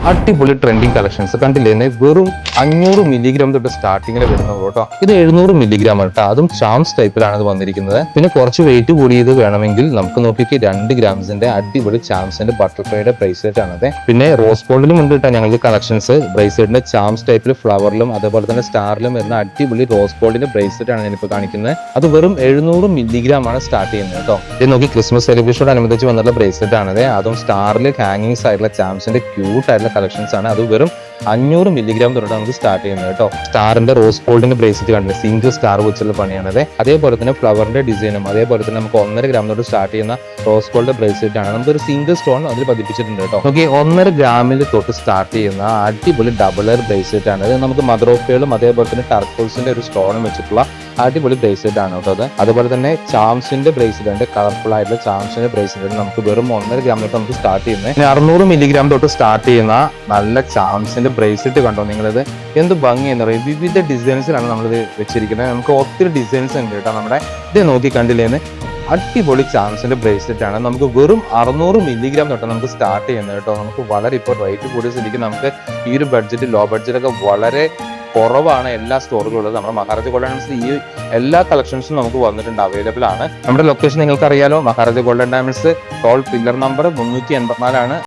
അടിപൊളി trending collections കണ്ടില്ലേ, വെറും 500 മില്ലിഗ്രാം തൊട്ട് സ്റ്റാർട്ടിങ്ങിൽ വരുന്നത് കേട്ടോ. ഇത് 700 മില്ലിഗ്രാം കേട്ടോ, അതും ചാംസ് ടൈപ്പിലാണ് ഇത് വന്നിരിക്കുന്നത്. പിന്നെ കുറച്ച് വെയിറ്റ് കൂടിയത് വേണമെങ്കിൽ നമുക്ക് നോക്കിക്ക് 2 ഗ്രാംസിന്റെ അടിപൊളി ചാംസിന്റെ ബട്ടർഫ്ലൈയുടെ ബ്രേസ്ലെറ്റ് ആണത്. പിന്നെ റോസ് ഗോൾഡിലും ഉണ്ട് കേട്ടോ ഞങ്ങൾക്ക് കളക്ഷൻസ്. ബ്രേസ്ലെറ്റിന്റെ ചാംസ് ടൈപ്പിൽ ഫ്ലവറിലും അതേപോലെ തന്നെ സ്റ്റാറിലും വരുന്ന അടിപൊളി റോസ് ഗോൾഡിന്റെ ബ്രേസ്ലെറ്റ് ആണ് ഞാനിപ്പോൾ കാണിക്കുന്നത്. അത് വെറും 700 മില്ലിഗ്രാം ആണ് സ്റ്റാർട്ട് ചെയ്യുന്നത് കേട്ടോ. ഇത് നോക്കി ക്രിസ്മസ് സെലിബ്രേഷനോട് അനുബന്ധിച്ച് വന്നിട്ടുള്ള ബ്രേസ്ലെറ്റ് ആണത്. അതും സ്റ്റാറിൽ ഹാങ്ങിങ്സ് ആയിട്ടുള്ള ചാംസിന്റെ ക്യൂട്ട് ആയിട്ടുള്ള കളക്ഷൻസ് ആണ്. അത് വെറും 500 മില്ലിഗ്രാം തൊട്ട് നമുക്ക് സ്റ്റാർട്ട് ചെയ്യുന്നത് കേട്ടോ. സ്റ്റാറിന്റെ റോസ് ഗോൾഡിന്റെ ബ്രേസ്ലെറ്റ് കണ്ടില്ല, സിംഗിൾ സ്റ്റാർ വെച്ചുള്ള പണിയാണത്. അതേപോലെ തന്നെ ഫ്ലവറിന്റെ ഡിസൈനും അതേപോലെ തന്നെ നമുക്ക് 1.5 ഗ്രാം തൊട്ട് സ്റ്റാർട്ട് ചെയ്യുന്ന റോസ് ഗോൾഡ് ബ്രേസ്ലെറ്റ് ആണ്. നമുക്കൊരു സിംഗിൾ സ്റ്റോൺ അതിൽ പതിപ്പിച്ചിട്ടുണ്ട് കേട്ടോ. നോക്കി 1.5 ഗ്രാമിൽ തൊട്ട് സ്റ്റാർട്ട് ചെയ്യുന്ന അടിപൊളി ഡബിൾ എയർ ബ്രേസ്ലെറ്റ് ആണ്. ഇത് നമുക്ക് മദർ ഓഫ് പേളും അതേപോലെ തന്നെ ടർക്കോൾസിന്റെ ഒരു സ്റ്റോണും വെച്ചിട്ടുള്ള അടിപൊളി ബ്രേസ്ലെറ്റ് ആണ് കേട്ടോ. അത് അതുപോലെ തന്നെ ചാംസിന്റെ ബ്രേസ്ലെറ്റ് ഉണ്ട്, കളർഫുൾ ആയിട്ടുള്ള ചാംസിന്റെ ബ്രേസ്ലെറ്റ് നമുക്ക് വെറും 1.5 ഗ്രാം തൊട്ട് നമുക്ക് സ്റ്റാർട്ട് ചെയ്യുന്നത്. 600 മില്ലിഗ്രാം തൊട്ട് സ്റ്റാർട്ട് ചെയ്യുന്ന നല്ല ചാംസിന്റെ ബ്രേസ്ലെറ്റ് കണ്ടോ നിങ്ങളിത് എന്ത് ഭംഗി എന്ന് പറയും. വിവിധ ഡിസൈൻസിലാണ് നമ്മളിത് വെച്ചിരിക്കുന്നത്. നമുക്ക് ഒത്തിരി ഡിസൈൻസ് ഉണ്ട് കേട്ടോ. നമ്മുടെ ഇത് നോക്കി കണ്ടില്ലേന്ന് അടിപൊളി ചാംസിന്റെ ബ്രേസ്ലെറ്റ് ആണ്. നമുക്ക് വെറും 600 മില്ലിഗ്രാം തൊട്ട് നമുക്ക് സ്റ്റാർട്ട് ചെയ്യുന്നത് കേട്ടോ. നമുക്ക് വളരെ ഇപ്പോൾ റേറ്റ് കൂടിയ സ്ഥിതിക്ക് നമുക്ക് ഈ ഒരു ബഡ്ജറ്റ് ലോ ബഡ്ജറ്റൊക്കെ വളരെ കുറവാണ് എല്ലാ സ്റ്റോറുകളും. നമ്മുടെ മഹാരാജ ഗോൾഡ് ഡയമണ്ട്സ് ഈ എല്ലാ കളക്ഷൻസും നമുക്ക് വന്നിട്ടുണ്ട്, അവൈലബിൾ ആണ്. നമ്മുടെ ലൊക്കേഷൻ നിങ്ങൾക്ക് അറിയാലോ, Maharaja gold diamonds toll pillar number 384 ആണ്.